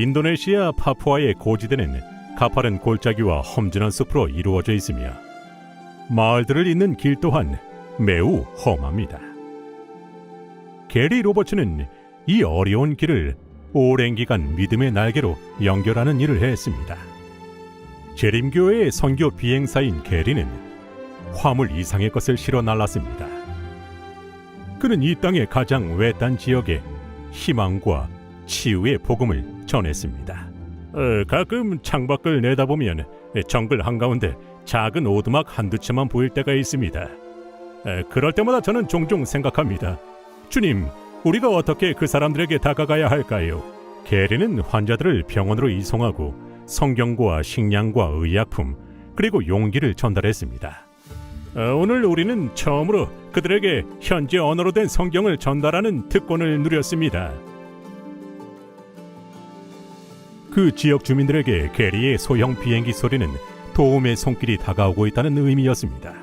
인도네시아 파푸아의 고지대는 가파른 골짜기와 험준한 숲으로 이루어져 있으며 마을들을 잇는 길 또한 매우 험합니다. 게리 로버츠는 이 어려운 길을 오랜 기간 믿음의 날개로 연결하는 일을 했습니다. 재림교회의 선교 비행사인 게리는 화물 이상의 것을 실어 날랐습니다. 그는 이 땅의 가장 외딴 지역에 희망과 치유의 복음을 전했습니다. 가끔 창밖을 내다보면 정글 한가운데 작은 오두막 한두 채만 보일 때가 있습니다. 그럴 때마다 저는 종종 생각합니다. 주님, 우리가 어떻게 그 사람들에게 다가가야 할까요? 게리는 환자들을 병원으로 이송하고 성경과 식량과 의약품 그리고 용기를 전달했습니다. 오늘 우리는 처음으로 그들에게 현지 언어로 된 성경을 전달하는 특권을 누렸습니다. 그 지역 주민들에게 게리의 소형 비행기 소리는 도움의 손길이 다가오고 있다는 의미였습니다.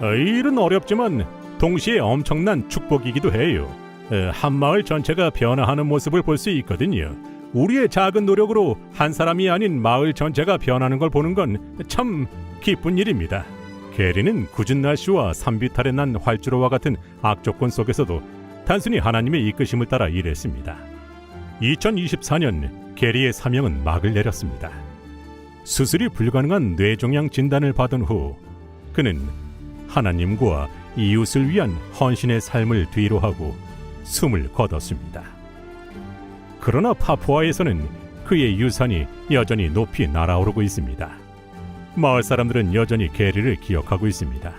이 일은 어렵지만 동시에 엄청난 축복이기도 해요. 한 마을 전체가 변화하는 모습을 볼 수 있거든요. 우리의 작은 노력으로 한 사람이 아닌 마을 전체가 변하는 걸 보는 건 참 기쁜 일입니다. 게리는 궂은 날씨와 산비탈에 난 활주로와 같은 악조건 속에서도 단순히 하나님의 이끄심을 따라 일했습니다. 2024년 게리의 사명은 막을 내렸습니다. 수술이 불가능한 뇌종양 진단을 받은 후 그는 하나님과 이웃을 위한 헌신의 삶을 뒤로하고 숨을 거뒀습니다. 그러나 파푸아에서는 그의 유산이 여전히 높이 날아오르고 있습니다. 마을 사람들은 여전히 게리를 기억하고 있습니다.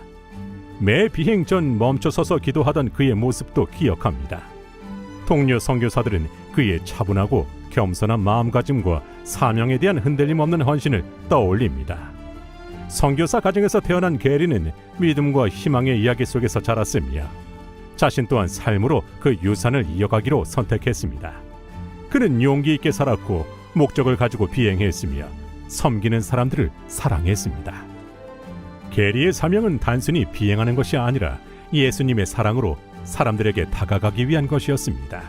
매 비행 전 멈춰서서 기도하던 그의 모습도 기억합니다. 동료 선교사들은 그의 차분하고 겸손한 마음가짐과 사명에 대한 흔들림 없는 헌신을 떠올립니다. 선교사 가정에서 태어난 게리는 믿음과 희망의 이야기 속에서 자랐으며 자신 또한 삶으로 그 유산을 이어가기로 선택했습니다. 그는 용기 있게 살았고 목적을 가지고 비행했으며 섬기는 사람들을 사랑했습니다. 게리의 사명은 단순히 비행하는 것이 아니라 예수님의 사랑으로 사람들에게 다가가기 위한 것이었습니다.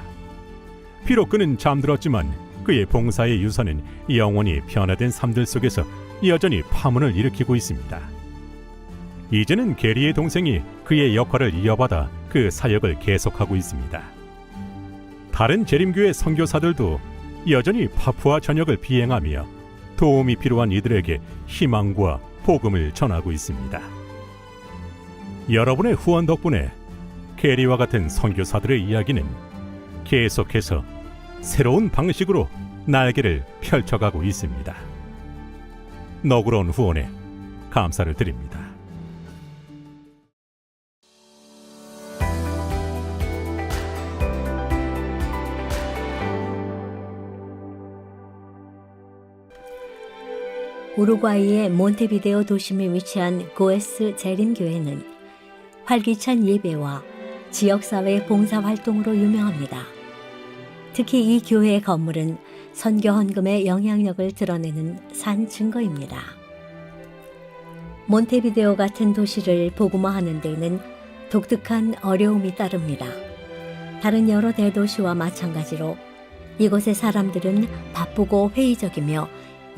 비록 그는 잠들었지만 그의 봉사의 유산은 영원히 변화된 삶들 속에서 여전히 파문을 일으키고 있습니다. 이제는 게리의 동생이 그의 역할을 이어받아 그 사역을 계속하고 있습니다. 다른 재림교회 선교사들도 여전히 파푸아 전역을 비행하며 도움이 필요한 이들에게 희망과 복음을 전하고 있습니다. 여러분의 후원 덕분에 게리와 같은 선교사들의 이야기는 계속해서 새로운 방식으로 날개를 펼쳐가고 있습니다. 너그러운 후원에 감사를 드립니다. 우루과이의 몬테비데오 도심에 위치한 고에스 재림교회는 활기찬 예배와 지역사회 봉사활동으로 유명합니다. 특히 이 교회의 건물은 선교 헌금의 영향력을 드러내는 산 증거입니다. 몬테비데오 같은 도시를 복음화하는 데에는 독특한 어려움이 따릅니다. 다른 여러 대도시와 마찬가지로 이곳의 사람들은 바쁘고 회의적이며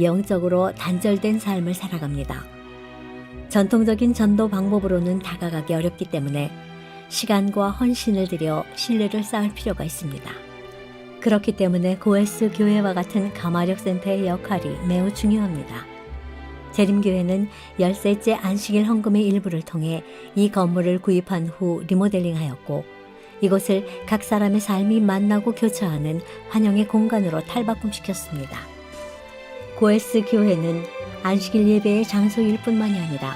영적으로 단절된 삶을 살아갑니다. 전통적인 전도 방법으로는 다가가기 어렵기 때문에 시간과 헌신을 들여 신뢰를 쌓을 필요가 있습니다. 그렇기 때문에 고에스 교회와 같은 가마력 센터의 역할이 매우 중요합니다. 재림교회는 10세째 안식일 헌금의 일부를 통해 이 건물을 구입한 후 리모델링하였고 이곳을 각 사람의 삶이 만나고 교차하는 환영의 공간으로 탈바꿈시켰습니다. 고에스 교회는 안식일 예배의 장소일 뿐만이 아니라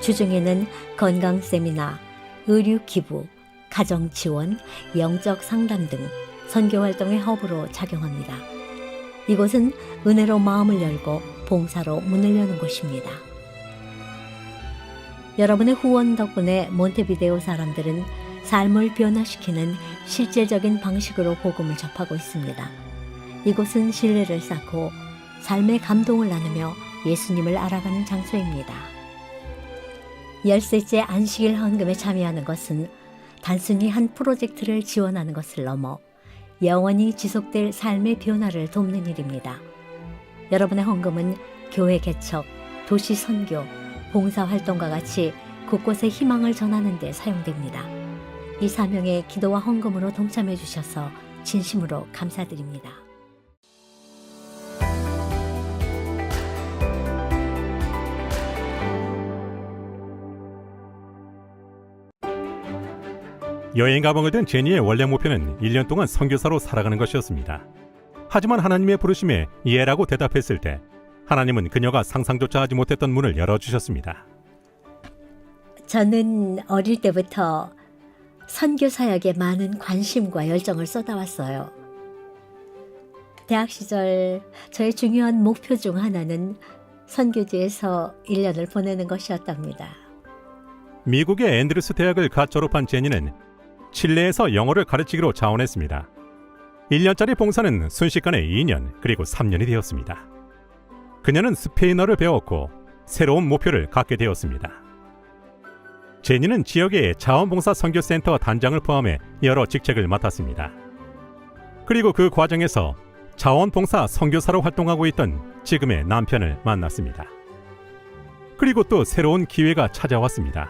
주중에는 건강 세미나, 의류 기부, 가정 지원, 영적 상담 등 선교 활동의 허브로 작용합니다. 이곳은 은혜로 마음을 열고 봉사로 문을 여는 곳입니다. 여러분의 후원 덕분에 몬테비데오 사람들은 삶을 변화시키는 실제적인 방식으로 복음을 접하고 있습니다. 이곳은 신뢰를 쌓고 삶의 감동을 나누며 예수님을 알아가는 장소입니다. 10세째 안식일 헌금에 참여하는 것은 단순히 한 프로젝트를 지원하는 것을 넘어 영원히 지속될 삶의 변화를 돕는 일입니다. 여러분의 헌금은 교회 개척, 도시 선교, 봉사활동과 같이 곳곳에 희망을 전하는 데 사용됩니다. 이 사명에 기도와 헌금으로 동참해 주셔서 진심으로 감사드립니다. 여행 가방을 든 제니의 원래 목표는 1년 동안 선교사로 살아가는 것이었습니다. 하지만 하나님의 부르심에 예라고 대답했을 때 하나님은 그녀가 상상조차 하지 못했던 문을 열어주셨습니다. 저는 어릴 때부터 선교 사역에 많은 관심과 열정을 쏟아왔어요. 대학 시절 저의 중요한 목표 중 하나는 선교지에서 1년을 보내는 것이었답니다. 미국의 앤드루스 대학을 갓 졸업한 제니는 칠레에서 영어를 가르치기로 자원했습니다. 1년짜리 봉사는 순식간에 2년 그리고 3년이 되었습니다. 그녀는 스페인어를 배웠고 새로운 목표를 갖게 되었습니다. 제니는 지역의 자원봉사 선교센터 단장을 포함해 여러 직책을 맡았습니다. 그리고 그 과정에서 자원봉사 선교사로 활동하고 있던 지금의 남편을 만났습니다. 그리고 또 새로운 기회가 찾아왔습니다.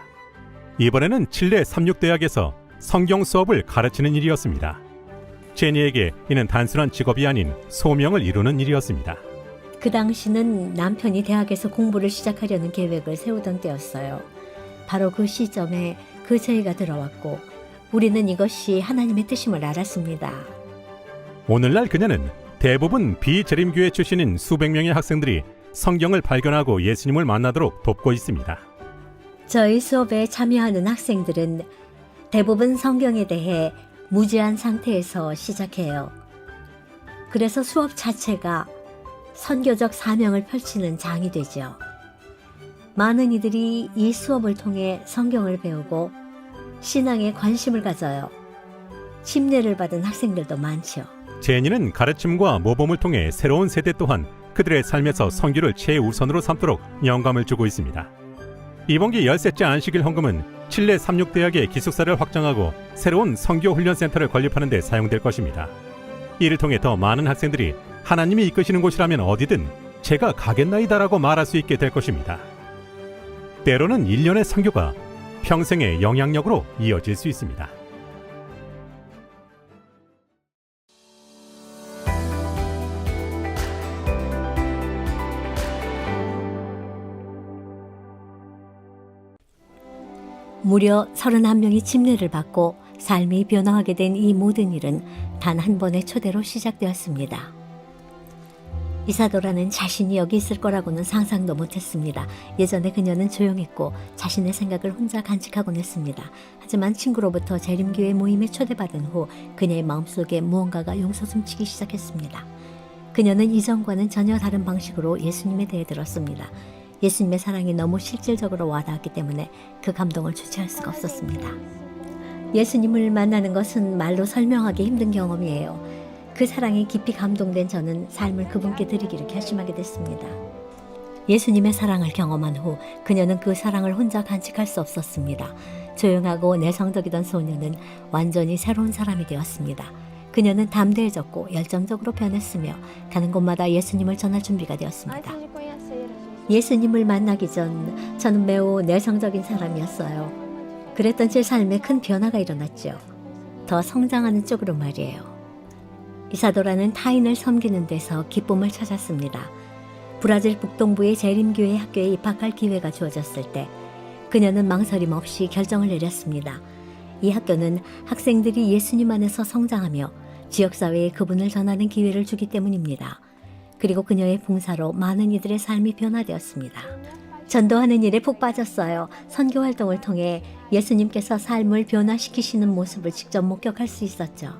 이번에는 칠레 삼육대학에서 성경 수업을 가르치는 일이었습니다. 제니에게 이는 단순한 직업이 아닌 소명을 이루는 일이었습니다. 그 당시는 남편이 대학에서 공부를 시작하려는 계획을 세우던 때였어요. 바로 그 시점에 그 저희가 들어왔고 우리는 이것이 하나님의 뜻임을 알았습니다. 오늘날 그녀는 대부분 비재림교회 출신인 수백 명의 학생들이 성경을 발견하고 예수님을 만나도록 돕고 있습니다. 저희 수업에 참여하는 학생들은 대부분 성경에 대해 무지한 상태에서 시작해요. 그래서 수업 자체가 선교적 사명을 펼치는 장이 되죠. 많은 이들이 이 수업을 통해 성경을 배우고 신앙에 관심을 가져요. 침례를 받은 학생들도 많죠. 제니는 가르침과 모범을 통해 새로운 세대 또한 그들의 삶에서 선교를 최우선으로 삼도록 영감을 주고 있습니다. 이번 기 13째 안식일 헌금은 칠레 삼육대학의 기숙사를 확장하고 새로운 선교훈련센터를 건립하는 데 사용될 것입니다. 이를 통해 더 많은 학생들이 하나님이 이끄시는 곳이라면 어디든 제가 가겠나이다라고 말할 수 있게 될 것입니다. 때로는 1년의 선교가 평생의 영향력으로 이어질 수 있습니다. 무려 31명이 침례를 받고 삶이 변화하게 된 이 모든 일은 단 한 번의 초대로 시작되었습니다. 이사도라는 자신이 여기 있을 거라고는 상상도 못했습니다. 예전에 그녀는 조용했고 자신의 생각을 혼자 간직하곤 했습니다. 하지만 친구로부터 재림교회 모임에 초대받은 후 그녀의 마음속에 무언가가 용솟음치기 시작했습니다. 그녀는 이전과는 전혀 다른 방식으로 예수님에 대해 들었습니다. 예수님의 사랑이 너무 실질적으로 와닿았기 때문에 그 감동을 주체할 수가 없었습니다. 예수님을 만나는 것은 말로 설명하기 힘든 경험이에요. 그 사랑에 깊이 감동된 저는 삶을 그분께 드리기를 결심하게 됐습니다. 예수님의 사랑을 경험한 후 그녀는 그 사랑을 혼자 간직할 수 없었습니다. 조용하고 내성적이던 소녀는 완전히 새로운 사람이 되었습니다. 그녀는 담대해졌고 열정적으로 변했으며 가는 곳마다 예수님을 전할 준비가 되었습니다. 예수님을 만나기 전 저는 매우 내성적인 사람이었어요. 그랬던 제 삶에 큰 변화가 일어났죠. 더 성장하는 쪽으로 말이에요. 이사도라는 타인을 섬기는 데서 기쁨을 찾았습니다. 브라질 북동부의 재림교회 학교에 입학할 기회가 주어졌을 때 그녀는 망설임 없이 결정을 내렸습니다. 이 학교는 학생들이 예수님 안에서 성장하며 지역사회에 그분을 전하는 기회를 주기 때문입니다. 그리고 그녀의 봉사로 많은 이들의 삶이 변화되었습니다. 전도하는 일에 푹 빠졌어요. 선교활동을 통해 예수님께서 삶을 변화시키시는 모습을 직접 목격할 수 있었죠.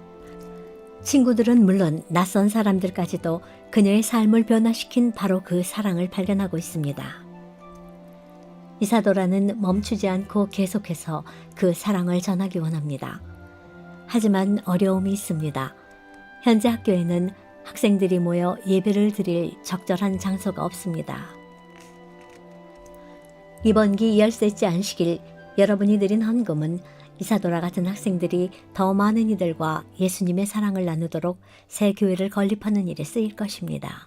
친구들은 물론 낯선 사람들까지도 그녀의 삶을 변화시킨 바로 그 사랑을 발견하고 있습니다. 이사도라는 멈추지 않고 계속해서 그 사랑을 전하기 원합니다. 하지만 어려움이 있습니다. 현재 학교에는 학생들이 모여 예배를 드릴 적절한 장소가 없습니다. 이번 기 13째 안식일 여러분이 드린 헌금은 이사도라 같은 학생들이 더 많은 이들과 예수님의 사랑을 나누도록 새 교회를 건립하는 일에 쓰일 것입니다.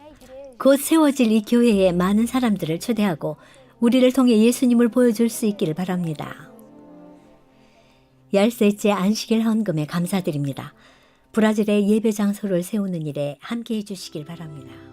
곧 세워질 이 교회에 많은 사람들을 초대하고 우리를 통해 예수님을 보여줄 수 있기를 바랍니다. 10세째 안식일 헌금에 감사드립니다. 브라질에 예배 장소를 세우는 일에 함께해 주시길 바랍니다.